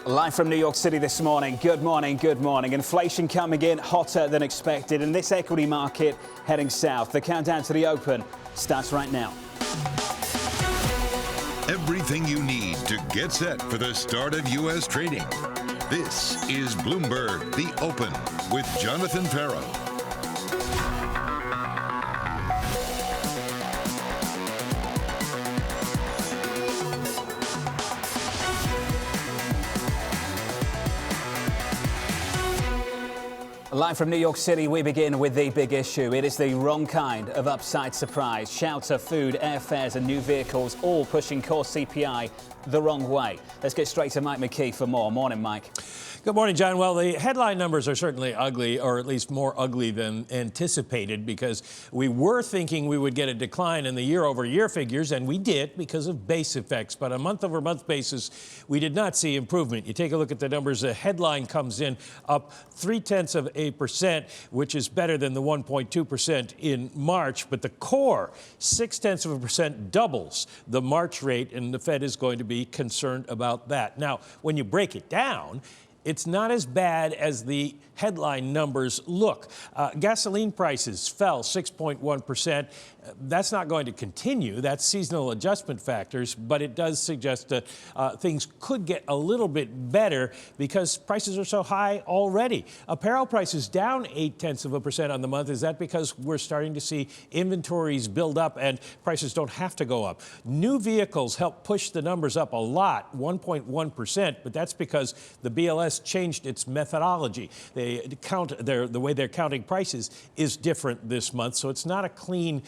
Live from New York City this morning. Good morning, good morning. Inflation coming in hotter than expected, and this equity market heading south. The countdown to the open starts right now. Everything you need to get set for the start of U.S. trading. This is Bloomberg, The Open, with Jonathan Ferro. Live from New York City, we begin with the big issue. It is the wrong kind of upside surprise. Shelter, food, airfares and new vehicles all pushing core CPI the wrong way. Let's get straight to Mike McKee for more. Morning, Mike. Good morning, John. Well, the headline numbers are certainly ugly, or at least more ugly than anticipated, because we were thinking we would get a decline in the year-over-year figures, and we did because of base effects. But on a month-over-month basis, we did not see improvement. You take a look at the numbers. The headline comes in up 0.3%, which is better than the 1.2% in March. But the core, 0.6%, doubles the March rate, and the Fed is going to be concerned about that. Now, when you break it down, it's not as bad as the headline numbers look. Gasoline prices fell 6.1%. That's not going to continue. That's seasonal adjustment factors, but it does suggest that things could get a little bit better because prices are so high already. Apparel prices down 0.8% on the month. Is that because we're starting to see inventories build up and prices don't have to go up? New vehicles help push the numbers up a lot, 1.1%, but that's because the BLS changed its methodology. They count the way they're counting prices is different this month, so it's not a clean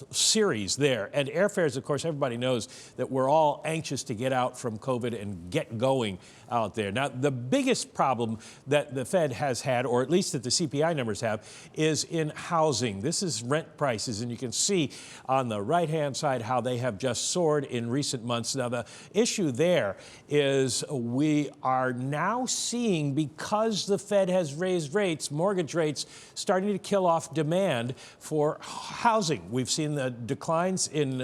series there. And airfares, of course, everybody knows that we're all anxious to get out from COVID and get going out there. Now, the biggest problem that the Fed has had, or at least that the CPI numbers have, is in housing. This is rent prices, and you can see on the right-hand side how they have just soared in recent months. Now, the issue there is we are now seeing, because the Fed has raised rates, mortgage rates, starting to kill off demand for housing. We've seen the declines in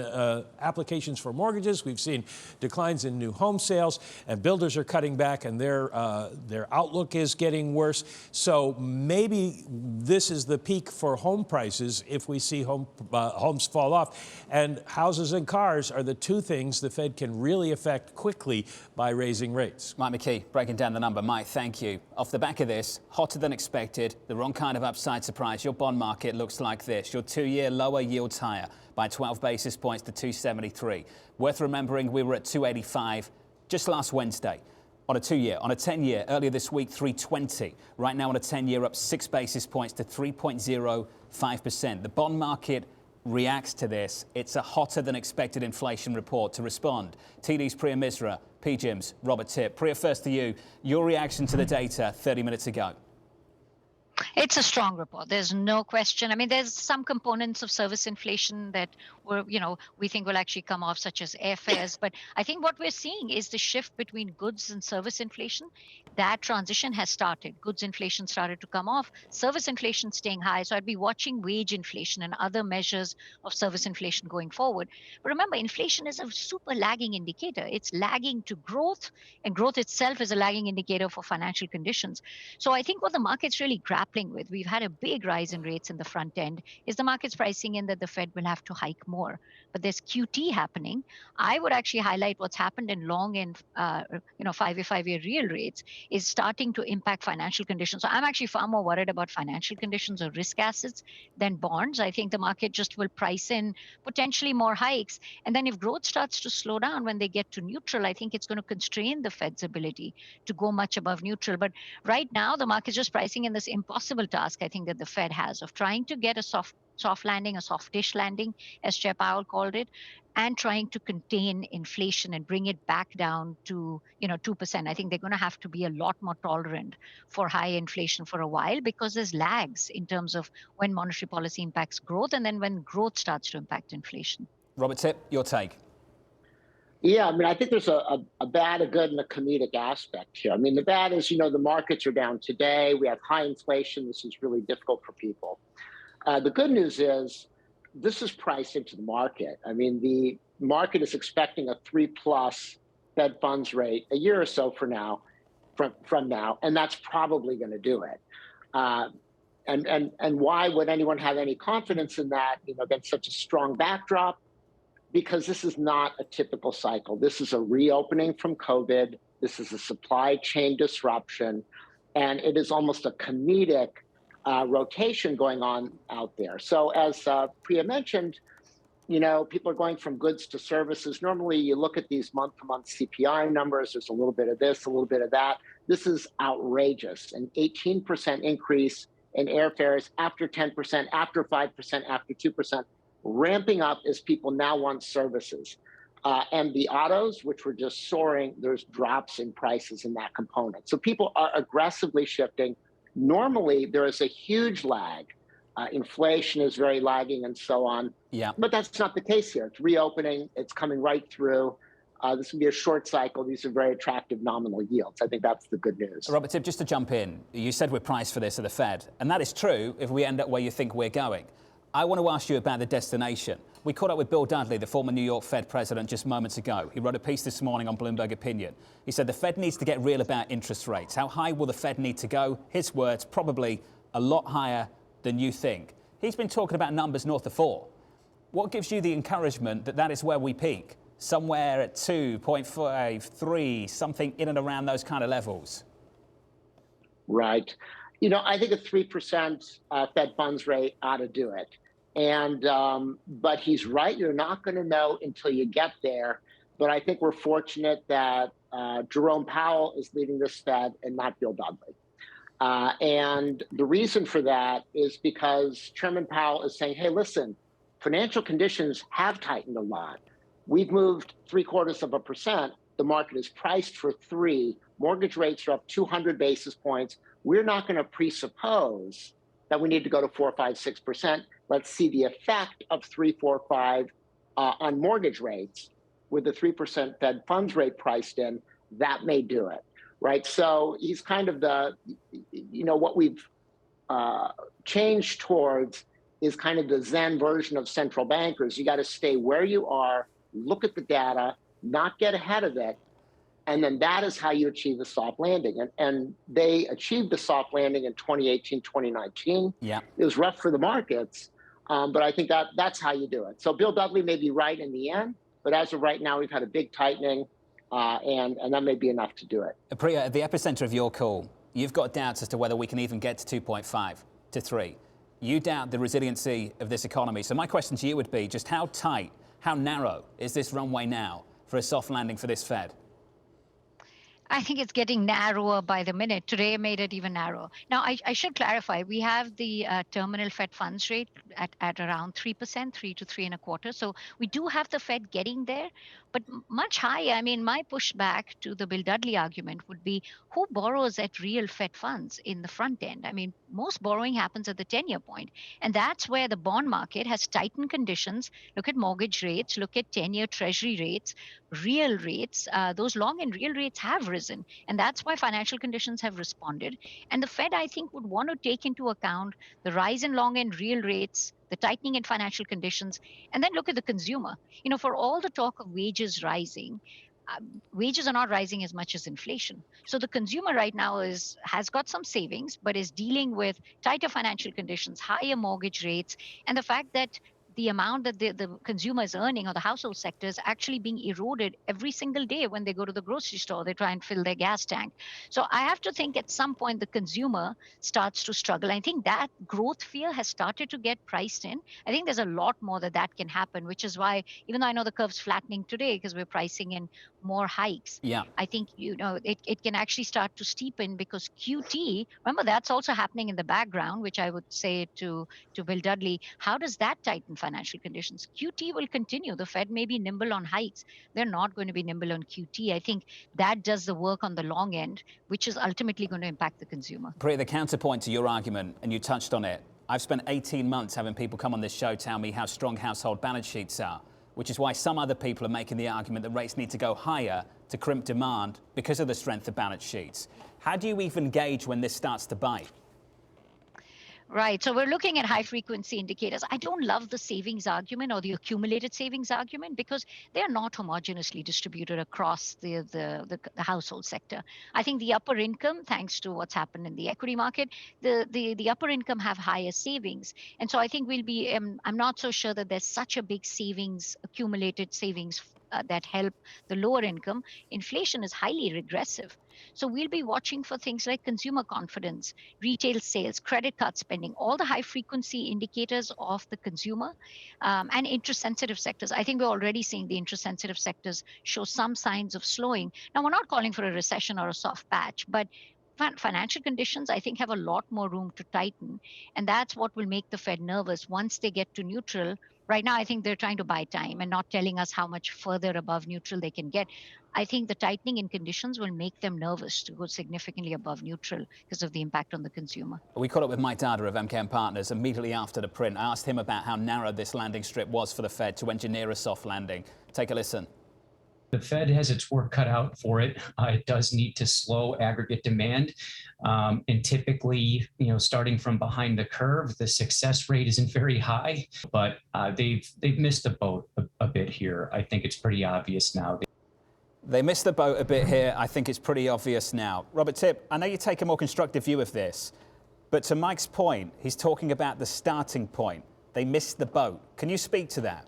applications for mortgages. We've seen declines in new home sales, and builders are cutting back, and their outlook is getting worse. So maybe this is the peak for home prices if we see homes fall off. And houses and cars are the two things the Fed can really affect quickly by raising rates. Mike McKee breaking down the number. Mike, thank you. Off the back of this, hotter than expected, the wrong kind of upside surprise. Your bond market looks like this. Your two-year lower yields higher by 12 basis points to 273. Worth remembering, we were at 285 just last Wednesday. On a 2-year, on a 10-year, earlier this week, 320. Right now on a 10-year, up 6 basis points to 3.05%. The bond market reacts to this. It's a hotter than expected inflation report. To respond, TD's Priya Misra, PGIM's Robert Tipp. Priya, first to you. Your reaction to the data 30 minutes ago. It's a strong report. There's no question. I mean, there's some components of service inflation that we think will actually come off, such as airfares. But I think what we're seeing is the shift between goods and service inflation. That transition has started. Goods inflation started to come off, service inflation staying high. So I'd be watching wage inflation and other measures of service inflation going forward. But remember, inflation is a super lagging indicator. It's lagging to growth, and growth itself is a lagging indicator for financial conditions. So I think what the market's really grappling with, we've had a big rise in rates in the front end, is the market's pricing in that the Fed will have to hike more. But there's QT happening. I would actually highlight what's happened in long and 5-year real rates is starting to impact financial conditions. So I'm actually far more worried about financial conditions or risk assets than bonds. I think the market just will price in potentially more hikes. And then if growth starts to slow down when they get to neutral, I think it's going to constrain the Fed's ability to go much above neutral. But right now, the market's just pricing in this impossible task, I think, that the Fed has of trying to get a soft landing, a softish landing, as Chair Powell called it, and trying to contain inflation and bring it back down to 2%. I think they're going to have to be a lot more tolerant for high inflation for a while, because there's lags in terms of when monetary policy impacts growth and then when growth starts to impact inflation. Robert Tipp, your take. Yeah, I mean, I think there's a bad, a good, and a comedic aspect here. I mean, the bad is, the markets are down today. We have high inflation. This is really difficult for people. The good news is this is priced into the market. I mean, the market is expecting a 3+ Fed funds rate a year or so for now. from now, and that's probably going to do it. And why would anyone have any confidence in that, against such a strong backdrop? Because this is not a typical cycle. This is a reopening from COVID. This is a supply chain disruption, and it is almost a comedic rotation going on out there. So as Priya mentioned, people are going from goods to services. Normally, you look at these month-to-month CPI numbers. There's a little bit of this, a little bit of that. This is outrageous. An 18% increase in airfares, after 10%, after 5%, after 2%, ramping up as people now want services. And the autos, which were just soaring, there's drops in prices in that component. So people are aggressively shifting. Normally, there is a huge lag. Inflation is very lagging and so on. Yeah. But that's not the case here. It's reopening. It's coming right through. This will be a short cycle. These are very attractive nominal yields. I think that's the good news. Robert, Tipp, just to jump in, you said we're priced for this at the Fed, and that is true if we end up where you think we're going. I want to ask you about the destination. We caught up with Bill Dudley, the former New York Fed president, just moments ago. He wrote a piece this morning on Bloomberg Opinion. He said the Fed needs to get real about interest rates. How high will the Fed need to go? His words, probably a lot higher than you think. He's been talking about numbers north of 4. What gives you the encouragement that that is where we peak? Somewhere at 2.5, 3, something in and around those kind of levels? Right. I think a 3% Fed funds rate ought to do it. And but he's right. You're not going to know until you get there. But I think we're fortunate that Jerome Powell is leading this Fed and not Bill Dudley. And the reason for that is because Chairman Powell is saying, hey, listen, financial conditions have tightened a lot. We've moved 0.75%. The market is priced for 3. Mortgage rates are up 200 basis points. We're not going to presuppose that we need to go to 4, 5, 6%. Let's see the effect of 3, 4, 5 on mortgage rates with the 3% Fed funds rate priced in. That may do it, right? So he's kind of what we've changed towards is kind of the Zen version of central bankers. You got to stay where you are, look at the data, not get ahead of it, and then that is how you achieve a soft landing. And they achieved the soft landing in 2018, 2019. Yeah. It was rough for the markets, but I think that's how you do it. So Bill Dudley may be right in the end, but as of right now, we've had a big tightening, and that may be enough to do it. Priya, at the epicenter of your call, you've got doubts as to whether we can even get to 2.5 to 3. You doubt the resiliency of this economy. So my question to you would be just how tight, how narrow is this runway now for a soft landing for this Fed? I think it's getting narrower by the minute. Today made it even narrower. Now, I should clarify, we have the terminal Fed funds rate at around 3%, 3 to 3.25. So we do have the Fed getting there, but much higher. I mean, my pushback to the Bill Dudley argument would be who borrows at real Fed funds in the front end? I mean, most borrowing happens at the 10-year point. And that's where the bond market has tightened conditions. Look at mortgage rates, look at 10-year treasury rates, real rates. Those long and real rates have risen. And that's why financial conditions have responded. And the Fed, I think, would want to take into account the rise in long and real rates, the tightening in financial conditions, and then look at the consumer. For all the talk of wages rising, wages are not rising as much as inflation. So the consumer right now has got some savings, but is dealing with tighter financial conditions, higher mortgage rates, and the fact that the amount that the consumer is earning or the household sector is actually being eroded every single day when they go to the grocery store, they try and fill their gas tank. So I have to think at some point the consumer starts to struggle. I think that growth fear has started to get priced in. I think there's a lot more that can happen, which is why, even though I know the curve's flattening today because we're pricing in more hikes, yeah, I think, it can actually start to steepen because QT, remember that's also happening in the background, which I would say to Bill Dudley, how does that tighten financial conditions? QT will continue. The Fed may be nimble on hikes. They're not going to be nimble on QT. I think that does the work on the long end, which is ultimately going to impact the consumer. Priya, the counterpoint to your argument, and you touched on it, I've spent 18 months having people come on this show tell me how strong household balance sheets are, which is why some other people are making the argument that rates need to go higher to crimp demand because of the strength of balance sheets. How do you even gauge when this starts to bite? Right. So we're looking at high frequency indicators. I don't love the savings argument or the accumulated savings argument because they're not homogeneously distributed across the household sector. I think the upper income, thanks to what's happened in the equity market, the upper income have higher savings. And so I think we'll be, I'm not so sure that there's such a big savings, accumulated savings that help the lower income. Inflation is highly regressive. So we'll be watching for things like consumer confidence, retail sales, credit card spending, all the high frequency indicators of the consumer, and interest sensitive sectors. I think we're already seeing the interest sensitive sectors show some signs of slowing. Now, we're not calling for a recession or a soft patch, but financial conditions, I think, have a lot more room to tighten. And that's what will make the Fed nervous once they get to neutral. Right now, I think they're trying to buy time and not telling us how much further above neutral they can get. I think the tightening in conditions will make them nervous to go significantly above neutral because of the impact on the consumer. We caught up with Mike Dada of MKM Partners immediately after the print. I asked him about how narrow this landing strip was for the Fed to engineer a soft landing. Take a listen. The Fed has its work cut out for it. It does need to slow aggregate demand. And typically, starting from behind the curve, the success rate isn't very high, but they've missed the boat a bit here. I think it's pretty obvious now. They missed the boat a bit here. I think it's pretty obvious now. Robert Tipp, I know you take a more constructive view of this, but to Mike's point, he's talking about the starting point. They missed the boat. Can you speak to that?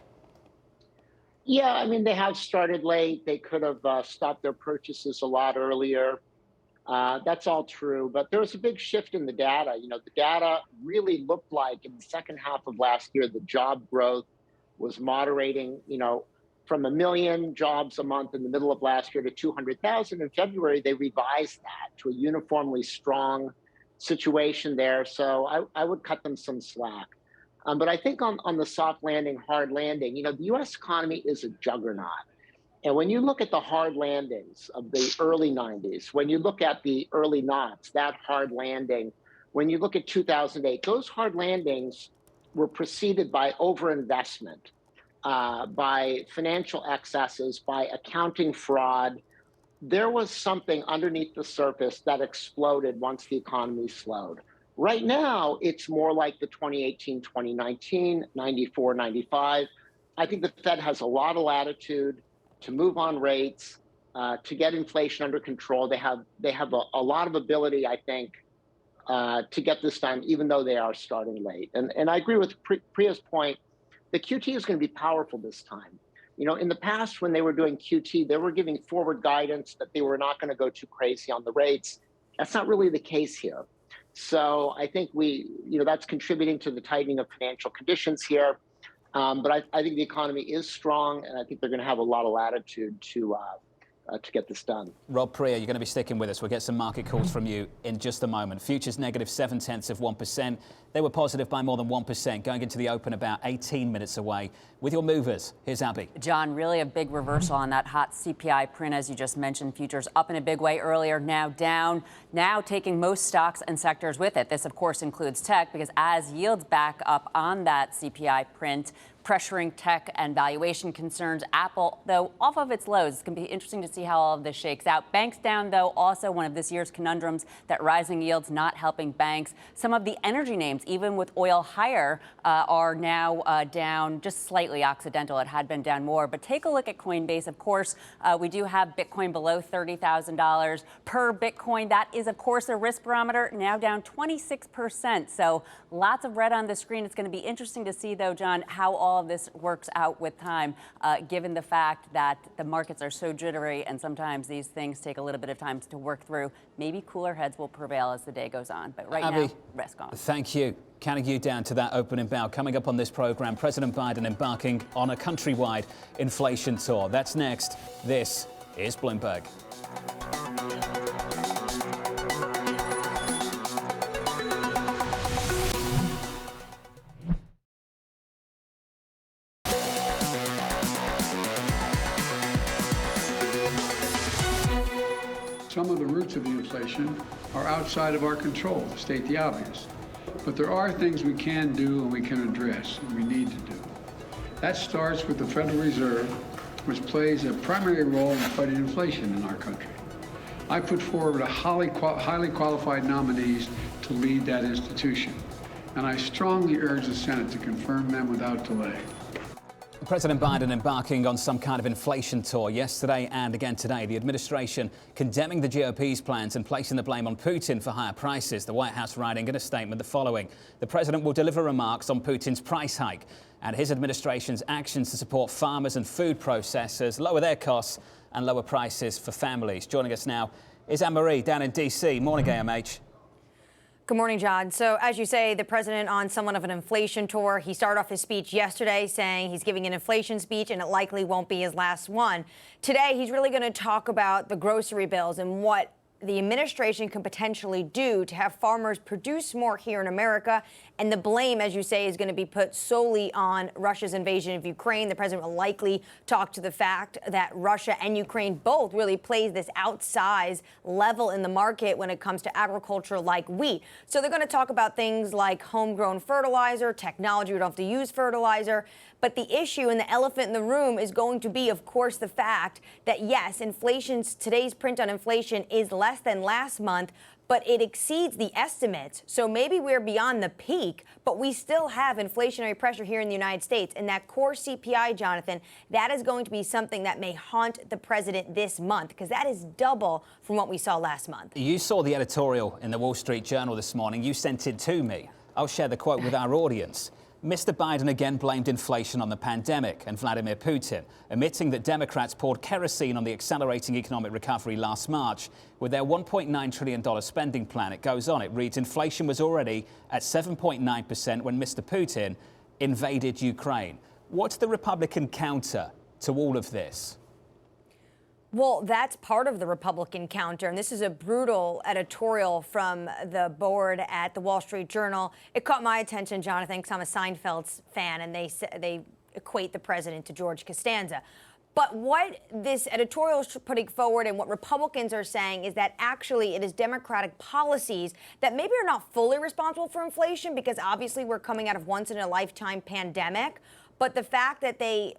Yeah, I mean, they have started late. They could have stopped their purchases a lot earlier. That's all true. But there was a big shift in the data. The data really looked like in the second half of last year, the job growth was moderating, from 1 million jobs a month in the middle of last year to 200,000. In February, they revised that to a uniformly strong situation there. So I would cut them some slack. But I think on the soft landing, hard landing, the U.S. economy is a juggernaut. And when you look at the hard landings of the early 90s, when you look at the early noughts, that hard landing, when you look at 2008, those hard landings were preceded by overinvestment, by financial excesses, by accounting fraud. There was something underneath the surface that exploded once the economy slowed. Right now, it's more like the 2018, 2019, 94, 95. I think the Fed has a lot of latitude to move on rates, to get inflation under control. They have a lot of ability, I think, to get this done, even though they are starting late. And I agree with Priya's point. The QT is going to be powerful this time. In the past, when they were doing QT, they were giving forward guidance that they were not going to go too crazy on the rates. That's not really the case here. So I think that's contributing to the tightening of financial conditions here. But I think the economy is strong, and I think they're going to have a lot of latitude to get this done. Rob, Priya, you're going to be sticking with us. We'll get some market calls from you in just a moment. Futures negative 0.7%. They were positive by more than 1%, going into the open about 18 minutes away. With your movers, here's Abby. John, really a big reversal on that hot CPI print, as you just mentioned. Futures up in a big way earlier, now down, now taking most stocks and sectors with it. This, of course, includes tech, because as yields back up on that CPI print, pressuring tech and valuation concerns. Apple, though, off of its lows. It's going to be interesting to see how all of this shakes out. Banks down, though, also one of this year's conundrums, that rising yields not helping banks. Some of the energy names, even with oil higher, are now down just slightly. Occidental, it had been down more. But take a look at Coinbase. Of course, we do have Bitcoin below $30,000 per Bitcoin. That is, of course, a risk barometer, now down 26%. So lots of red on the screen. It's going to be interesting to see, though, John, how all of this works out with time, given the fact that the markets are so jittery and sometimes these things take a little bit of time to work through. Maybe cooler heads will prevail as the day goes on. But right Abby, now, risk on. Thank you. Counting you down to that opening bell. Coming up on this program, President Biden embarking on a countrywide inflation tour. That's next. This is Bloomberg. Some of the roots of the inflation are outside of our control, to state the obvious. But there are things we can do and we can address and we need to do. That starts with the Federal Reserve, which plays a primary role in fighting inflation in our country. I put forward highly qualified nominees to lead that institution. and I strongly urge the Senate to confirm them without delay. President Biden embarking on some kind of inflation tour yesterday and again today. The administration condemning the GOP's plans and placing the blame on Putin for higher prices. The White House writing in a statement the following: the president will deliver remarks on Putin's price hike and his administration's actions to support farmers and food processors, lower their costs and lower prices for families. Joining us now is Anne-Marie down in D.C. Morning, AMH. Good morning, John. So as you say, the president on somewhat of an inflation tour. He started off his speech yesterday saying he's giving an inflation speech and it likely won't be his last one. Today, he's really going to talk about the grocery bills and what the administration can potentially do to have farmers produce more here in America. And the blame, as you say, is going to be put solely on Russia's invasion of Ukraine. The president will likely talk to the fact that Russia and Ukraine both really plays this outsized level in the market when it comes to agriculture like wheat. So they're going to talk about things like homegrown fertilizer, technology, we don't have to use fertilizer. But the issue and the elephant in the room is going to be, of course, the fact that, yes, today's print on inflation is less than last month, but it exceeds the estimates. So maybe we're beyond the peak, but we still have inflationary pressure here in the United States. And that core CPI, Jonathan, that is going to be something that may haunt the president this month, because that is double from what we saw last month. You saw the editorial in the Wall Street Journal this morning. You sent it to me. I'll share the quote with our audience. Mr. Biden again blamed inflation on the pandemic and Vladimir Putin, admitting that Democrats poured kerosene on the accelerating economic recovery last March with their $1.9 trillion spending plan. It goes on. It reads, inflation was already at 7.9% when Mr. Putin invaded Ukraine. What's the Republican counter to all of this? Well, that's part of the Republican counter, and this is a brutal editorial from the board at the Wall Street Journal. It caught my attention, Jonathan, because I'm a Seinfeld fan, and they equate the president to George Costanza. But what this editorial is putting forward and what Republicans are saying is that actually it is Democratic policies that maybe are not fully responsible for inflation, because obviously we're coming out of once-in-a-lifetime pandemic. But the fact that they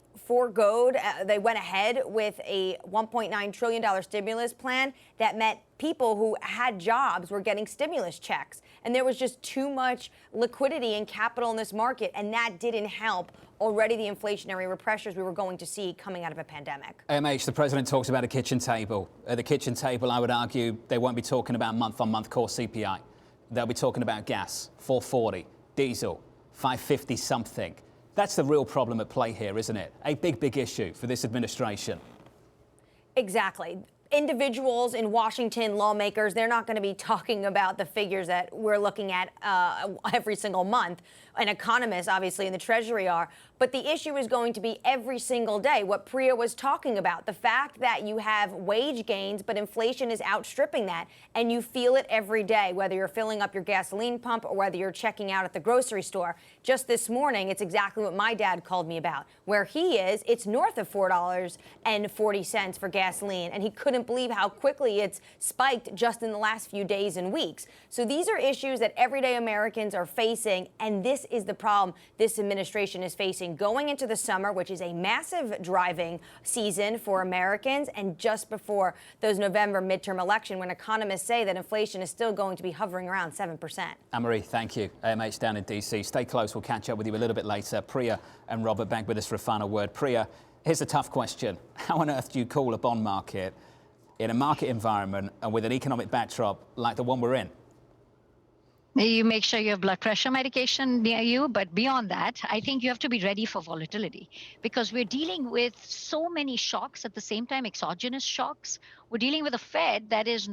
they went ahead with a $1.9 trillion stimulus plan that meant people who had jobs were getting stimulus checks. And there was just too much liquidity and capital in this market. And that didn't help already the inflationary pressures we were going to see coming out of a pandemic. AMH, the president talks about a kitchen table. At the kitchen table, I would argue they won't be talking about month-on-month core CPI. They'll be talking about gas, $4.40, diesel, $5.50 something. That's the real problem at play here, isn't it? A big, big issue for this administration. Exactly. Individuals in Washington, lawmakers, they're not going to be talking about the figures that we're looking at every single month. And economists, obviously, in the Treasury are. But the issue is going to be every single day, what Priya was talking about, the fact that you have wage gains, but inflation is outstripping that. And you feel it every day, whether you're filling up your gasoline pump or whether you're checking out at the grocery store. Just this morning, it's exactly what my dad called me about. Where he is, it's north of $4.40 for gasoline. And he couldn't believe how quickly it's spiked just in the last few days and weeks. So these are issues that everyday Americans are facing, and this is the problem this administration is facing going into the summer, which is a massive driving season for Americans, and just before those November midterm election, when economists say that inflation is still going to be hovering around 7%. Anne-Marie, thank you. AMH down in D.C. Stay close. We'll catch up with you a little bit later. Priya and Robert back with us for a final word. Priya, here's a tough question. How on earth do you call a bond market in a market environment and with an economic backdrop like the one we're in? You make sure you have blood pressure medication near you, but beyond that, I think you have to be ready for volatility, because we're dealing with so many shocks at the same time, exogenous shocks. We're dealing with a Fed that is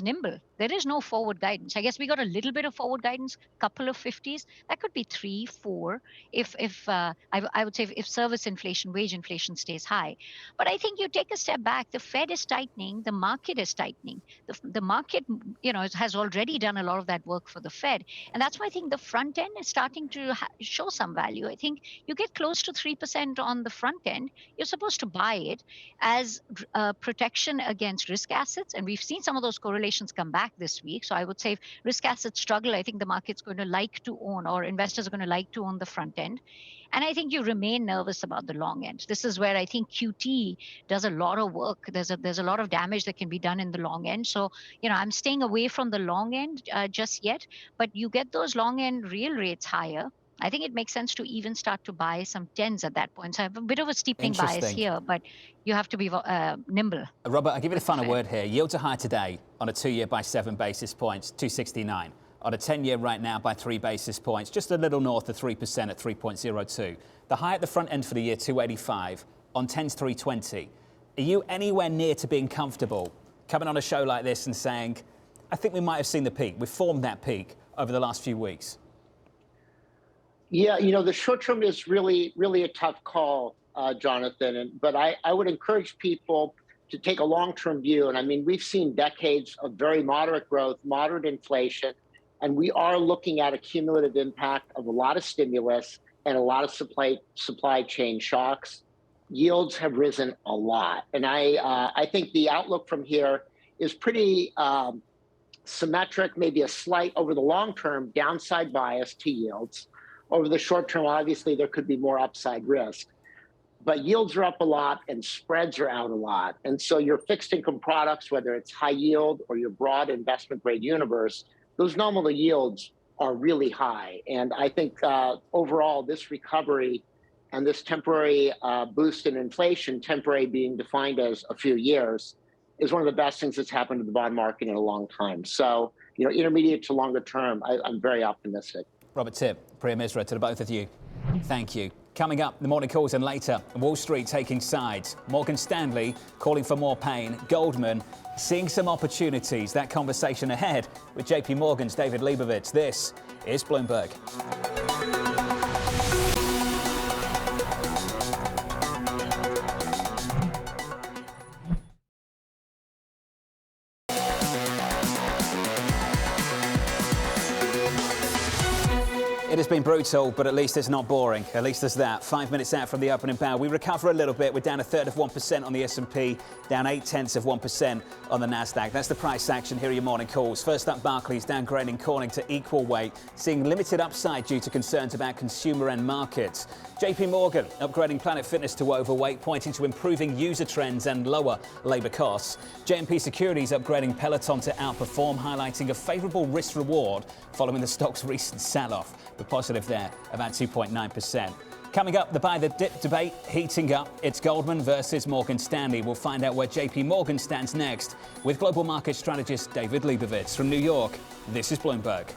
nimble. There is no forward guidance. I guess we got a little bit of forward guidance, couple of 50s. That could be 3, 4, I would say if service inflation, wage inflation stays high. But I think you take a step back. The Fed is tightening. The market is tightening. The market, has already done a lot of that work for the Fed. And that's why I think the front end is starting to show some value. I think you get close to 3% on the front end. You're supposed to buy it as protection against risk assets. And we've seen some of those correlations come back this week. So I would say if risk assets struggle, I think the market's going to like to own, or investors are going to like to own the front end. And I think you remain nervous about the long end. This is where I think QT does a lot of work. There's a lot of damage that can be done in the long end. So, I'm staying away from the long end just yet, but you get those long end real rates higher. I think it makes sense to even start to buy some 10s at that point. So I have a bit of a steepening bias here, but you have to be nimble. Robert, I'll give you the final word here. Yields are high today on a 2-year by 7 basis points, 269. On a 10-year right now by 3 basis points, just a little north of 3% at 3.02. The high at the front end for the year, 285. On 10s, 320. Are you anywhere near to being comfortable coming on a show like this and saying, I think we might have seen the peak. We've formed that peak over the last few weeks? Yeah, the short term is really, really a tough call, Jonathan. But I would encourage people to take a long-term view. And I mean, we've seen decades of very moderate growth, moderate inflation, and we are looking at a cumulative impact of a lot of stimulus and a lot of supply chain shocks. Yields have risen a lot. And I think the outlook from here is pretty symmetric, maybe a slight over the long term downside bias to yields. Over the short term, obviously, there could be more upside risk. But yields are up a lot and spreads are out a lot. And so your fixed income products, whether it's high yield or your broad investment grade universe, those nominal yields are really high. And I think overall, this recovery and this temporary boost in inflation, temporary being defined as a few years, is one of the best things that's happened to the bond market in a long time. So, intermediate to longer term, I'm very optimistic. Robert Tipp, Priya Misra, to the both of you, thank you. Coming up, the morning calls and later, Wall Street taking sides. Morgan Stanley calling for more pain. Goldman seeing some opportunities. That conversation ahead with JPMorgan's David Lebovitz. This is Bloomberg. It has been brutal, but at least it's not boring. At least there's that. 5 minutes out from the opening bell, we recover a little bit. We're down 1/3% on the S&P, down 0.8% on the Nasdaq. That's the price action. Here are your morning calls. First up, Barclays downgrading Corning to equal weight, seeing limited upside due to concerns about consumer end markets. JPMorgan upgrading Planet Fitness to overweight, pointing to improving user trends and lower labour costs. JMP Securities upgrading Peloton to outperform, highlighting a favourable risk reward following the stock's recent sell-off. We're positive there, about 2.9%. Coming up, the buy the dip debate heating up. It's Goldman versus Morgan Stanley. We'll find out where JPMorgan stands next with global market strategist David Lebovitz from New York. This is Bloomberg.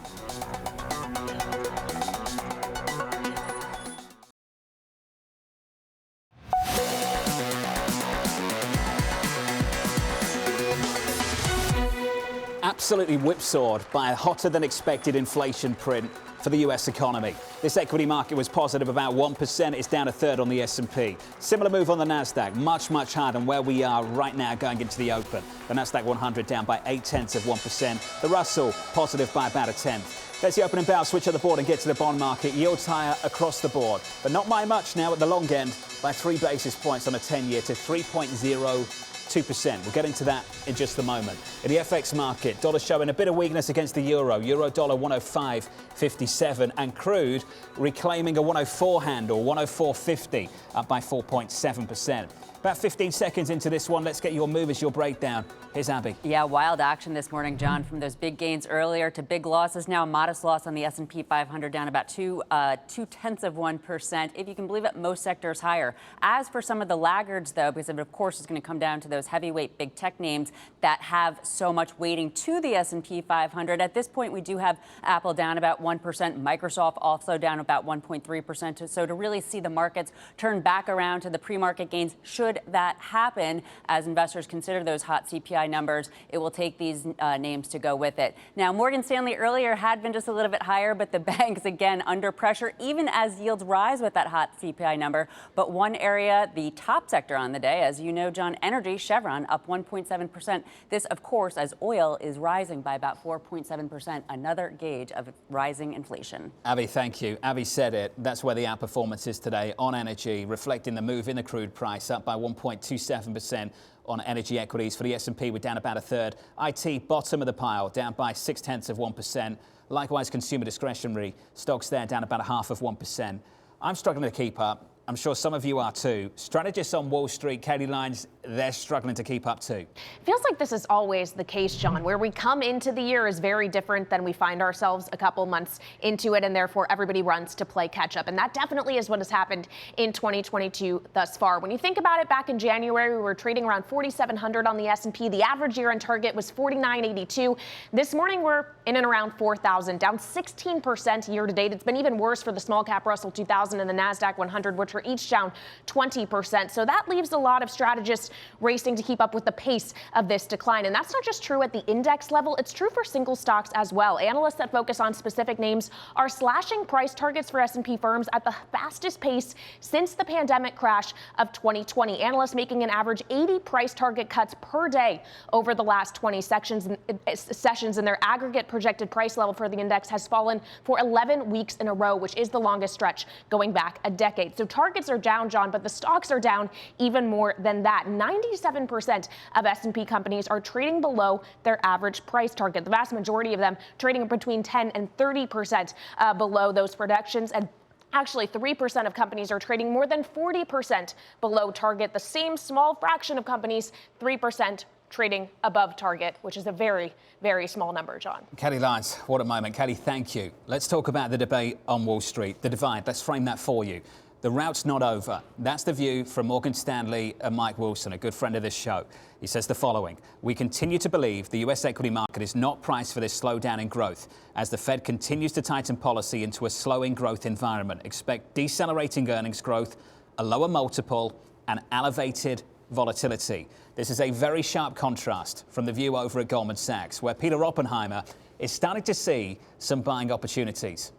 Absolutely whipsawed by a hotter than expected inflation print for the US economy. This equity market was positive about 1%. It's down 1/3 on the S&P. Similar move on the Nasdaq, much higher than where we are right now going into the open. The Nasdaq 100 down by 0.8%. The Russell positive by about 1/10. There's the opening bell. Switch on the board and get to the bond market. Yields higher across the board, but not by much now at the long end, by 3 basis points on a 10-year to 3.02%. We'll get into that in just a moment. In the FX market, dollar showing a bit of weakness against the euro. Euro dollar 105.57, and crude reclaiming a 104 handle, 104.50, up by 4.7%. About 15 seconds into this one, let's get your movers, your breakdown. Here's Abby. Yeah, wild action this morning, John, from those big gains earlier to big losses. Now a modest loss on the S&P 500, down about 0.2%. If you can believe it, most sectors higher. As for some of the laggards, though, because it, of course, is going to come down to those heavyweight big tech names that have so much weighting to the S&P 500. At this point, we do have Apple down about 1%, Microsoft also down about 1.3%. So to really see the markets turn back around to the pre-market gains, should that happen, as investors consider those hot CPI numbers, it will take these names to go with it. Now, Morgan Stanley earlier had been just a little bit higher, but the banks again under pressure, even as yields rise with that hot CPI number. But one area, the top sector on the day, as you know, John, energy, Chevron up 1.7%. This, of course, as oil is rising by about 4.7%, another gauge of rising inflation. Abby, thank you. Abby said it. That's where the outperformance is today on energy, reflecting the move in the crude price, up by 1.27%. on energy equities. For the S&P, we're down about a third. IT, bottom of the pile, down by 0.6%. Likewise, consumer discretionary stocks there down about 0.5%. I'm struggling to keep up. I'm sure some of you are too. Strategists on Wall Street, Katie Lyons, they're struggling to keep up too. Feels like this is always the case, John. Where we come into the year is very different than we find ourselves a couple months into it, and therefore everybody runs to play catch up. And that definitely is what has happened in 2022 thus far. When you think about it, back in January, we were trading around 4,700 on the S&P. The average year-end target was 4,982. This morning, we're in and around 4,000, down 16% year to date. It's been even worse for the small cap Russell 2000 and the NASDAQ 100, which are each down 20%. So that leaves a lot of strategists racing to keep up with the pace of this decline. And that's not just true at the index level, it's true for single stocks as well. Analysts that focus on specific names are slashing price targets for S&P firms at the fastest pace since the pandemic crash of 2020. Analysts making an average 80 price target cuts per day over the last 20 sessions, and their aggregate projected price level for the index has fallen for 11 weeks in a row, which is the longest stretch going back a decade. So targets are down, John, but the stocks are down even more than that. 97% of S&P companies are trading below their average price target. The vast majority of them trading between 10 and 30% below those projections. And actually, 3% of companies are trading more than 40% below target. The same small fraction of companies, 3%, trading above target, which is a very, very small number, John. Kelly Lyons, what a moment. Kelly, thank you. Let's talk about the debate on Wall Street, the divide. Let's frame that for you. The route's not over. That's the view from Morgan Stanley and Mike Wilson, a good friend of this show. He says the following: we continue to believe the U.S. equity market is not priced for this slowdown in growth. As the Fed continues to tighten policy into a slowing growth environment, expect decelerating earnings growth, a lower multiple, and elevated volatility. This is a very sharp contrast from the view over at Goldman Sachs, where Peter Oppenheimer is starting to see some buying opportunities.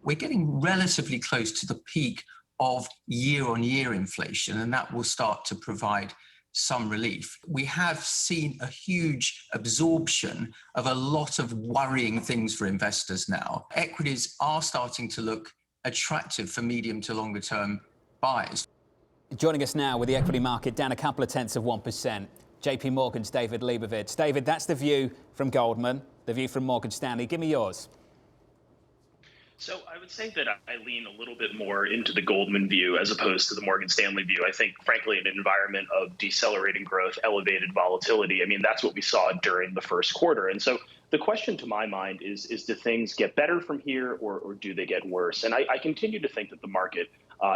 We're getting relatively close to the peak of year-on-year inflation, and that will start to provide some relief. We have seen a huge absorption of a lot of worrying things for investors now. Equities are starting to look attractive for medium to longer term buys. Joining us now with the equity market down a couple of tenths of 1%, JPMorgan's David Lebovitz. David, that's the view from Goldman, the view from Morgan Stanley. Give me yours. So I would say that I lean a little bit more into the Goldman view as opposed to the Morgan Stanley view. I think, frankly, in an environment of decelerating growth, elevated volatility, I mean, that's what we saw during the first quarter. And so the question to my mind is do things get better from here or do they get worse? And I continue to think that the market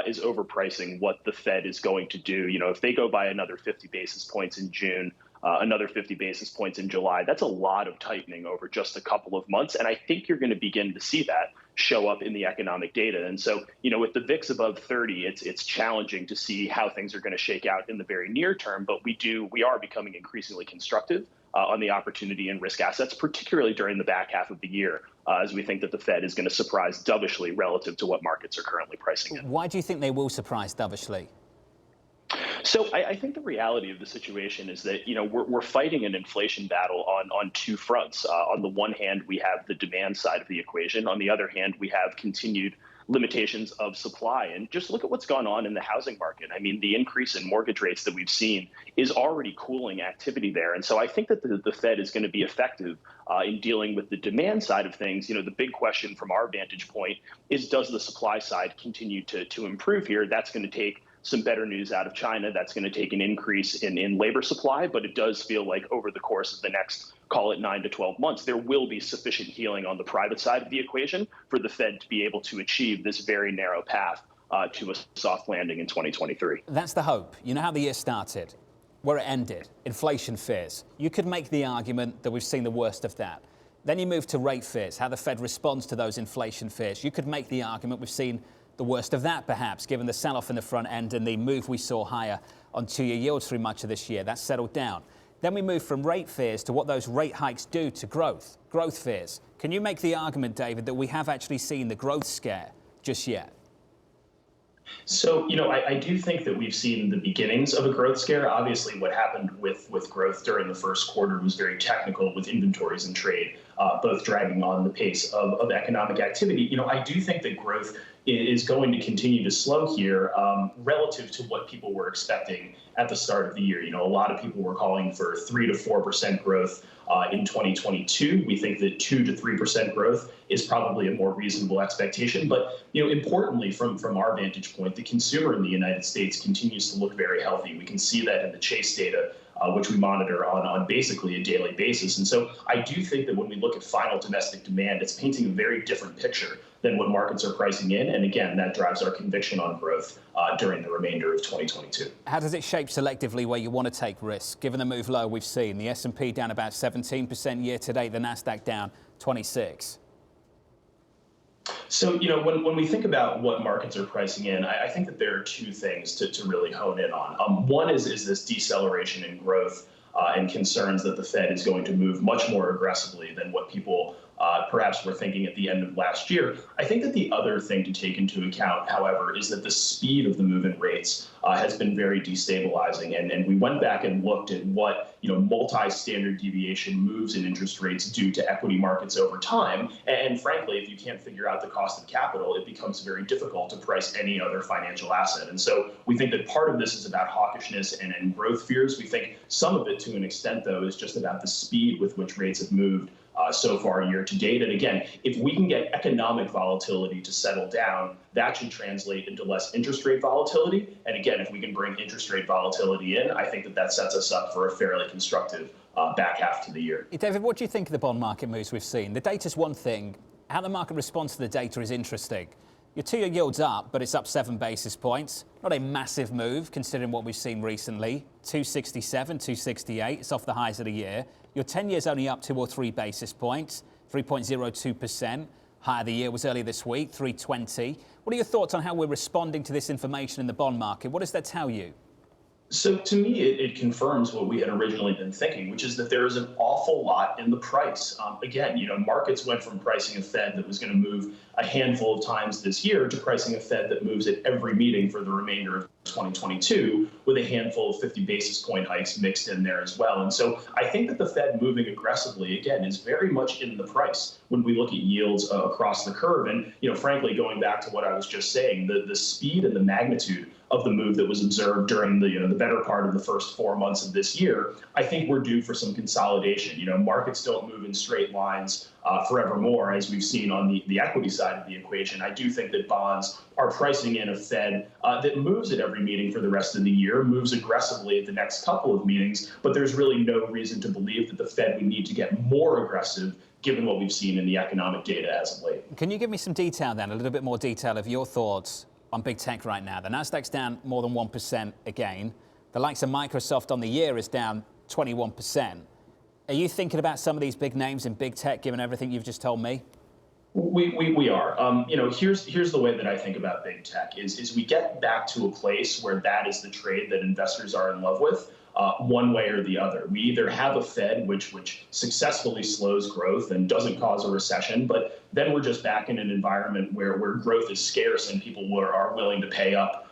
is overpricing what the Fed is going to do. You know, if they go by another 50 basis points in June, another 50 basis points in July, that's a lot of tightening over just a couple of months. And I think you're going to begin to see that show up in the economic data. And so, you know, with the VIX above 30, it's challenging to see how things are going to shake out in the very near term. But we are becoming increasingly constructive on the opportunity and risk assets, particularly during the back half of the year, as we think that the Fed is going to surprise dovishly relative to what markets are currently pricing in. Why do you think they will surprise dovishly? So I think the reality of the situation is that, you know, we're fighting an inflation battle on two fronts. On the one hand, we have the demand side of the equation. On the other hand, we have continued limitations of supply. And just look at what's gone on in the housing market. I mean, the increase in mortgage rates that we've seen is already cooling activity there. And so I think that the Fed is going to be effective in dealing with the demand side of things. You know, the big question from our vantage point is, does the supply side continue to improve here? That's going to take some better news out of China. That's going to take an increase in labor supply, but it does feel like over the course of the next, call it 9 to 12 months, there will be sufficient healing on the private side of the equation for the Fed to be able to achieve this very narrow path to a soft landing in 2023. That's the hope. You know how the year started, where it ended, inflation fears. You could make the argument that we've seen the worst of that. Then you move to rate fears, how the Fed responds to those inflation fears. You could make the argument we've seen the worst of that, perhaps, given the sell-off in the front end and the move we saw higher on two-year yields through much of this year. That's settled down. Then we move from rate fears to what those rate hikes do to growth fears. Can you make the argument, David, that we have actually seen the growth scare just yet? So, you know, I do think that we've seen the beginnings of a growth scare. Obviously, what happened with growth during the first quarter was very technical, with inventories and trade both dragging on the pace of economic activity. You know, I do think that growth is going to continue to slow here relative to what people were expecting at the start of the year. A lot of people were calling for 3 to 4% growth in 2022. We think that 2 to 3% growth is probably a more reasonable expectation. But importantly, from our vantage point, the consumer in the United States continues to look very healthy. We can see that in the Chase data, which we monitor on basically a daily basis. And so I do think that when we look at final domestic demand, it's painting a very different picture than what markets are pricing in. And again, that drives our conviction on growth during the remainder of 2022. How does it shape selectively where you want to take risks? Given the move low we've seen, the S&P down about 17% year to date, the NASDAQ down 26%. So, when we think about what markets are pricing in, I think that there are two things to really hone in on. One is this deceleration in growth and concerns that the Fed is going to move much more aggressively than what people perhaps were thinking at the end of last year. I think that the other thing to take into account, however, is that the speed of the move in rates has been very destabilizing. And we went back and looked at what multi-standard deviation moves in interest rates do to equity markets over time. And frankly, if you can't figure out the cost of capital, it becomes very difficult to price any other financial asset. And so we think that part of this is about hawkishness and growth fears. We think some of it, to an extent, though, is just about the speed with which rates have moved so far year to date. And again, if we can get economic volatility to settle down, that should translate into less interest rate volatility. And again, if we can bring interest rate volatility in, I think that sets us up for a fairly constructive back half to the year. David, what do you think of the bond market moves we've seen? The data's one thing. How the market responds to the data is interesting. Your two-year yield's up, but it's up 7 basis points. Not a massive move considering what we've seen recently. 267, 268. It's off the highs of the year. Your 10-year's only up 2 or 3 basis points, 3.02%. Higher the year was earlier this week, 320. What are your thoughts on how we're responding to this information in the bond market? What does that tell you? So to me, it confirms what we had originally been thinking, which is that there is an awful lot in the price. Again, markets went from pricing a Fed that was going to move a handful of times this year to pricing a Fed that moves at every meeting for the remainder of 2022 with a handful of 50 basis point hikes mixed in there as well. And so I think that the Fed moving aggressively, again, is very much in the price when we look at yields across the curve. And, frankly, going back to what I was just saying, the speed and the magnitude of the move that was observed during the better part of the first 4 months of this year, I think we're due for some consolidation. Markets don't move in straight lines forevermore, as we've seen on the equity side of the equation. I do think that bonds are pricing in a Fed that moves at every meeting for the rest of the year, moves aggressively at the next couple of meetings, but there's really no reason to believe that the Fed would need to get more aggressive given what we've seen in the economic data as of late. Can you give me some detail then, a little bit more detail of your thoughts on big tech right now? The NASDAQ's down more than 1% again. The likes of Microsoft on the year is down 21%. Are you thinking about some of these big names in big tech, given everything you've just told me? We are. Here's the way that I think about big tech is we get back to a place where that is the trade that investors are in love with, one way or the other. We either have a Fed which successfully slows growth and doesn't cause a recession, but then we're just back in an environment where growth is scarce and people are willing to pay up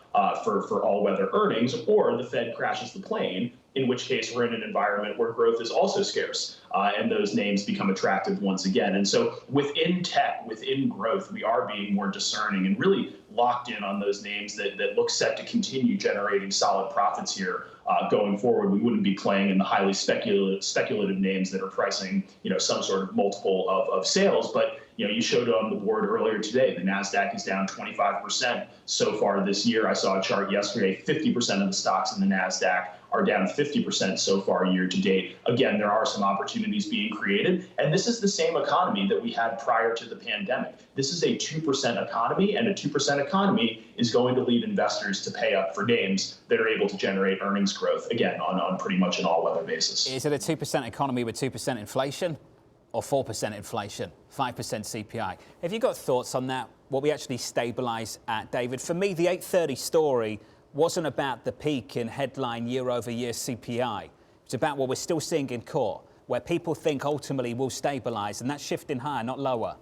for all-weather earnings, or the Fed crashes the plane, in which case we're in an environment where growth is also scarce, and those names become attractive once again. And so within tech, within growth, we are being more discerning and really locked in on those names that look set to continue generating solid profits here going forward. We wouldn't be playing in the highly speculative names that are pricing, some sort of multiple of sales. But you showed on the board earlier today, the NASDAQ is down 25% so far this year. I saw a chart yesterday, 50% of the stocks in the NASDAQ are down 50% so far year to date. Again, there are some opportunities being created. And this is the same economy that we had prior to the pandemic. This is a 2% economy, and a 2% economy is going to lead investors to pay up for names that are able to generate earnings growth, again, on pretty much an all-weather basis. Is it a 2% economy with 2% inflation? Or 4% inflation, 5% CPI. Have you got thoughts on that, what we actually stabilise at, David? For me, the 8:30 story wasn't about the peak in headline year-over-year CPI. It's about what we're still seeing in core, where people think ultimately will stabilise, and that's shifting higher, not lower.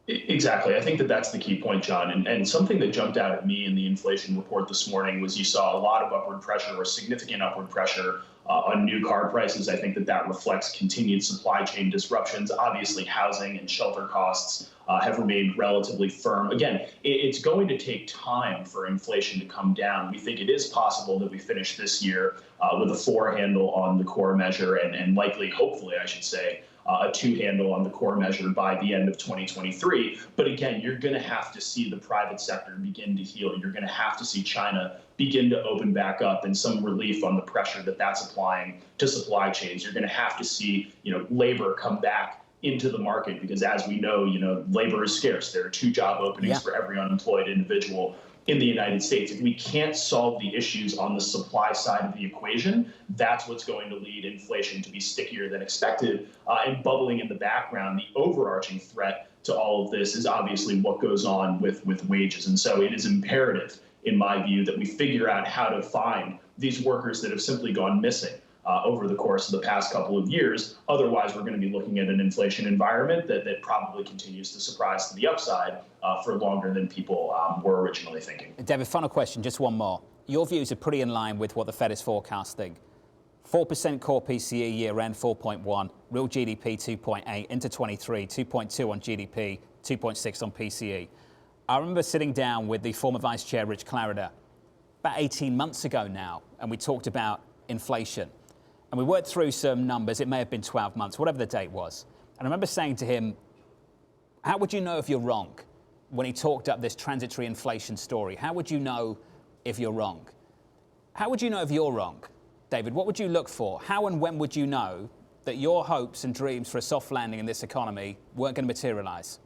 Exactly. I think that's the key point, John. And something that jumped out at me in the inflation report this morning was you saw a lot of upward pressure, or significant upward pressure, on new car prices. I think that reflects continued supply chain disruptions. Obviously, housing and shelter costs have remained relatively firm. Again, it's going to take time for inflation to come down. We think it is possible that we finish this year with a 4 handle on the core measure and likely, hopefully, I should say, a 2 handle on the core measure by the end of 2023. But again, you're going to have to see the private sector begin to heal. You're going to have to see China begin to open back up and some relief on the pressure that that's applying to supply chains. You're going to have to see, labor come back into the market because, as we know, labor is scarce. There are 2 job openings for every unemployed individual in the United States. If we can't solve the issues on the supply side of the equation, that's what's going to lead inflation to be stickier than expected. And bubbling in the background, the overarching threat to all of this is obviously what goes on with wages. And so it is imperative, in my view, that we figure out how to find these workers that have simply gone missing over the course of the past couple of years. Otherwise, we're going to be looking at an inflation environment that probably continues to surprise to the upside for longer than people were originally thinking. David, final question, just one more. Your views are pretty in line with what the Fed is forecasting. 4% core PCE year-end, 4.1, real GDP 2.8, into 23, 2.2 on GDP, 2.6 on PCE. I remember sitting down with the former Vice Chair, Rich Clarida, about 18 months ago now, and we talked about inflation. And we worked through some numbers. It may have been 12 months, whatever the date was. And I remember saying to him, how would you know if you're wrong? When he talked up this transitory inflation story, how would you know if you're wrong? How would you know if you're wrong? David, what would you look for? How and when would you know that your hopes and dreams for a soft landing in this economy weren't going to materialize?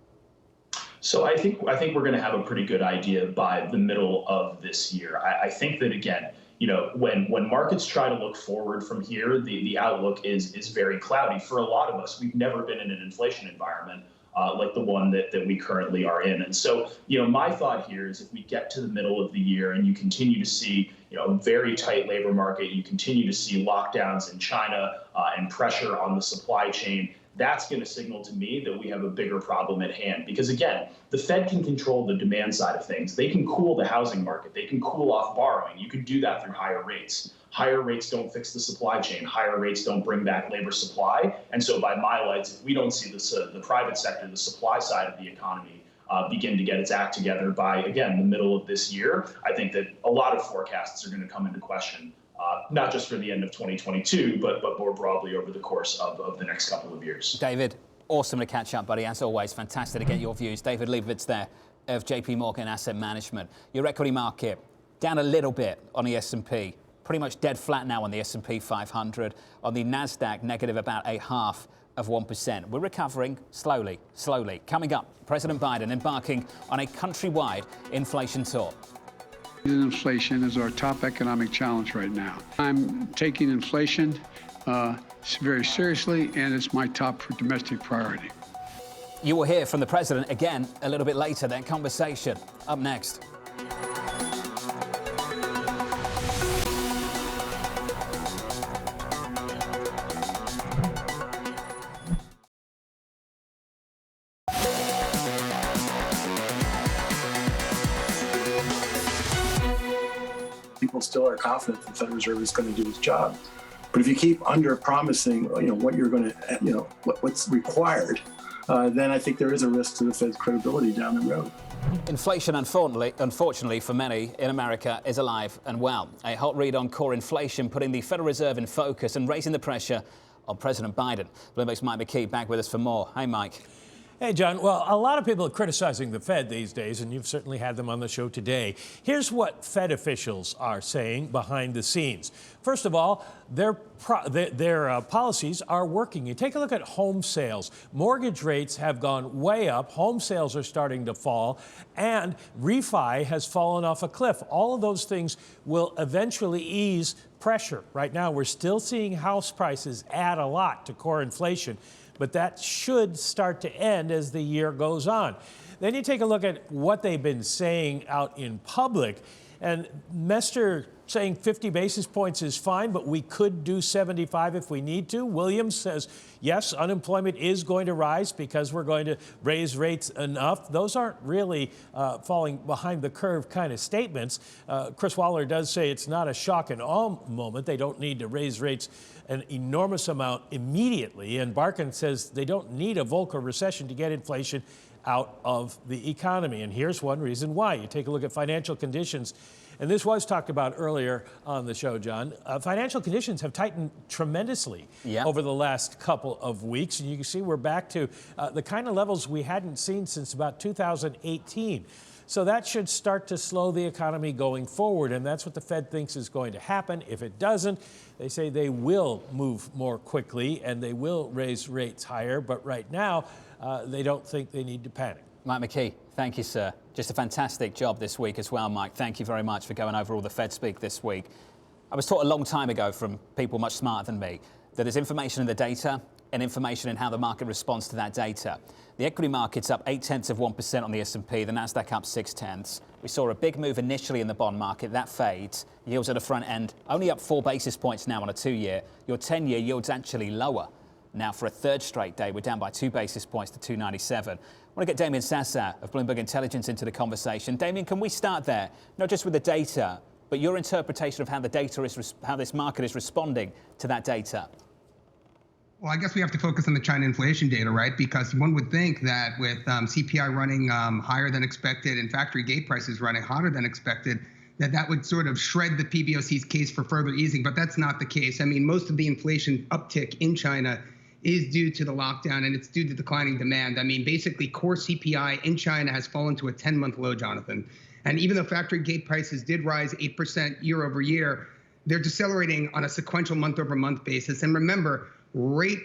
So I think we're going to have a pretty good idea by the middle of this year. I think that, again, when markets try to look forward from here, the outlook is very cloudy. For a lot of us, we've never been in an inflation environment like the one that we currently are in. And so, my thought here is if we get to the middle of the year and you continue to see, a very tight labor market, you continue to see lockdowns in China and pressure on the supply chain, that's going to signal to me that we have a bigger problem at hand. Because again, the Fed can control the demand side of things. They can cool the housing market. They can cool off borrowing. You can do that through higher rates. Higher rates don't fix the supply chain. Higher rates don't bring back labor supply. And so by my lights, if we don't see the private sector, the supply side of the economy, begin to get its act together by, again, the middle of this year, I think that a lot of forecasts are going to come into question. Not just for the end of 2022, but more broadly over the course of the next couple of years. David, awesome to catch up, buddy. As always, fantastic to get your views. David Lebovitz there of JPMorgan Asset Management. Your equity market down a little bit on the S&P. Pretty much dead flat now on the S&P 500. On the NASDAQ, negative about 0.5%. We're recovering slowly. Coming up, President Biden embarking on a countrywide inflation tour. Inflation is our top economic challenge right now. I'm taking inflation very seriously, and it's my top domestic priority. You will hear from the president again a little bit later. That conversation up next. People still are confident the Federal Reserve is going to do its job. But if you keep under promising, what you're going to, what's required, then I think there is a risk to the Fed's credibility down the road. Inflation, unfortunately for many in America, is alive and well. A hot read on core inflation, putting the Federal Reserve in focus and raising the pressure on President Biden. Bloomberg's Mike McKee back with us for more. Hey, Mike. Hey, John. Well, a lot of people are criticizing the Fed these days, and you've certainly had them on the show today. Here's what Fed officials are saying behind the scenes. First of all, their policies are working. You take a look at home sales. Mortgage rates have gone way up. Home sales are starting to fall, and refi has fallen off a cliff. All of those things will eventually ease pressure. Right now, we're still seeing house prices add a lot to core inflation, but that should start to end as the year goes on. Then you take a look at what they've been saying out in public, and Mester saying 50 basis points is fine, but we could do 75 if we need to. Williams says, yes, unemployment is going to rise because we're going to raise rates enough. Those aren't really falling behind the curve kind of statements. Chris Waller does say it's not a shock and awe moment. They don't need to raise rates an enormous amount immediately. And Barkin says they don't need a Volcker recession to get inflation out of the economy. And here's one reason why. You take a look at financial conditions. And this was talked about earlier on the show, John. Financial conditions have tightened tremendously over the last couple of weeks. And you can see we're back to the kind of levels we hadn't seen since about 2018. So that should start to slow the economy going forward. And that's what the Fed thinks is going to happen. If it doesn't, they say they will move more quickly and they will raise rates higher. But right now, they don't think they need to panic. Mike McKee, thank you, sir. Just a fantastic job this week as well, Mike. Thank you very much for going over all the Fed speak this week. I was taught a long time ago from people much smarter than me that there's information in the data and information in how the market responds to that data. The equity market's up 0.8% on the S&P, the Nasdaq up 0.6. We saw a big move initially in the bond market. That fades. Yields at the front end only up 4 basis points now on a 2-year. Your 10-year yield's actually lower. Now for a third straight day, we're down by 2 basis points to 297. I want to get Damien Sasser of Bloomberg Intelligence into the conversation. Damien, can we start there? Not just with the data, but your interpretation of how the data is, how this market is responding to that data. Well, I guess we have to focus on the China inflation data, right? Because one would think that with CPI running higher than expected and factory gate prices running hotter than expected, that would sort of shred the PBOC's case for further easing. But that's not the case. I mean, most of the inflation uptick in China is due to the lockdown, and it's due to declining demand. I mean, basically, core CPI in China has fallen to a 10-month low, Jonathan. And even though factory gate prices did rise 8% year over year, they're decelerating on a sequential month-over-month basis. And remember, rate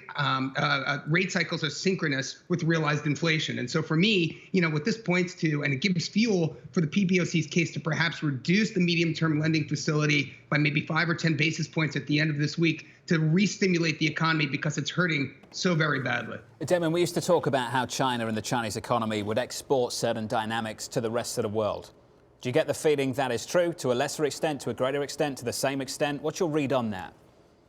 cycles are synchronous with realized inflation. And so for me, what this points to, and it gives fuel for the PBOC's case to perhaps reduce the medium-term lending facility by maybe 5 or 10 basis points at the end of this week to re-stimulate the economy because it's hurting so very badly. Damon, we used to talk about how China and the Chinese economy would export certain dynamics to the rest of the world. Do you get the feeling that is true to a lesser extent, to a greater extent, to the same extent? What's your read on that?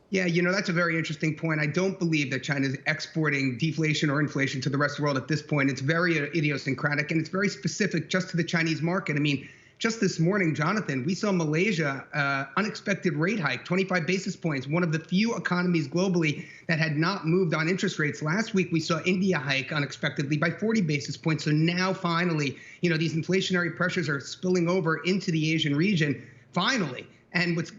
Yeah, that's a very interesting point. I don't believe that China is exporting deflation or inflation to the rest of the world at this point. It's very idiosyncratic, and it's very specific just to the Chinese market. I mean, just this morning, Jonathan, we saw Malaysia, unexpected rate hike, 25 basis points, one of the few economies globally that had not moved on interest rates. Last week, we saw India hike unexpectedly by 40 basis points. So now, finally, these inflationary pressures are spilling over into the Asian region, finally. And what's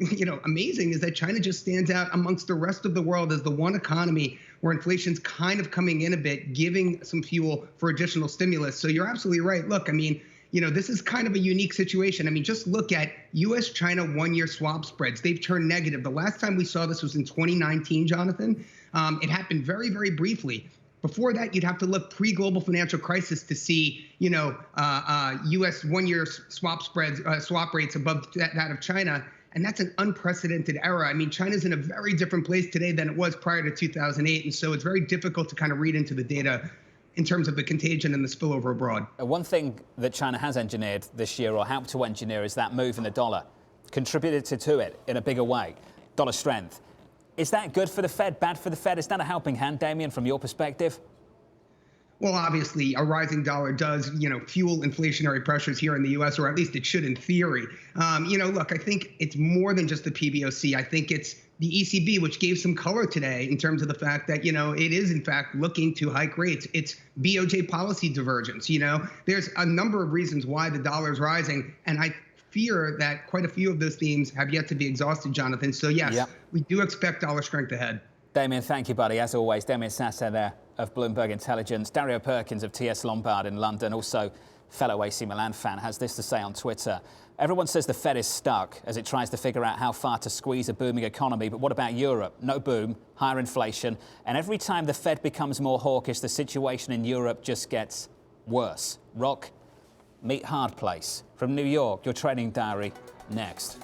amazing is that China just stands out amongst the rest of the world as the one economy where inflation's kind of coming in a bit, giving some fuel for additional stimulus. So you're absolutely right. Look, I mean, this is kind of a unique situation. I mean, just look at U.S.-China one-year swap spreads. They've turned negative. The last time we saw this was in 2019, Jonathan. It happened very, very briefly. Before that, you'd have to look pre-global financial crisis to see, U.S. one-year swap spreads, swap rates above that of China. And that's an unprecedented era. I mean, China's in a very different place today than it was prior to 2008. And so it's very difficult to kind of read into the data in terms of the contagion and the spillover abroad. One thing that China has engineered this year, or helped to engineer, is that move in the dollar. Contributed to it in a bigger way. Dollar strength. Is that good for the Fed, bad for the Fed? Is that a helping hand, Damien, from your perspective? Well, obviously, a rising dollar does, fuel inflationary pressures here in the U.S., or at least it should in theory. Look, I think it's more than just the PBOC. I think it's the ECB, which gave some color today in terms of the fact that, it is, in fact, looking to hike rates. It's BOJ policy divergence. There's a number of reasons why the dollar is rising. And I fear that quite a few of those themes have yet to be exhausted, Jonathan. So, yes, we do expect dollar strength ahead. Damien, thank you, buddy. As always, Damien Sasser there of Bloomberg Intelligence. Dario Perkins of TS Lombard in London, also fellow AC Milan fan, has this to say on Twitter. Everyone says the Fed is stuck as it tries to figure out how far to squeeze a booming economy. But what about Europe? No boom, higher inflation. And every time the Fed becomes more hawkish, the situation in Europe just gets worse. Rock, meet hard place. From New York, your trading diary next.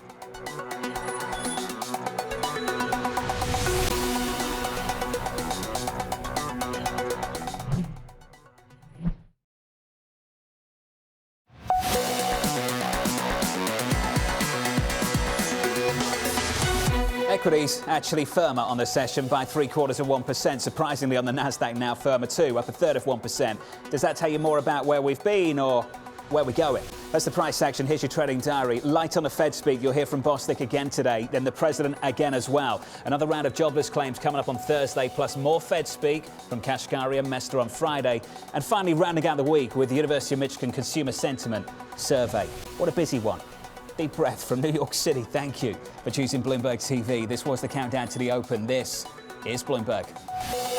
Equities actually firmer on the session by 0.75%. Surprisingly, on the Nasdaq now firmer too, up 1/3 of 1%. Does that tell you more about where we've been, or where we're going. That's the price action. Here's your trading diary. Light on the Fed speak. You'll hear from Bostic again today, then the president again as well. Another round of jobless claims coming up on Thursday, plus more Fed speak from Kashkari and Mester on Friday. And finally, rounding out the week with the University of Michigan Consumer Sentiment Survey. What a busy one. Deep breath from New York City. Thank you for choosing Bloomberg TV. This was the countdown to the open. This is Bloomberg.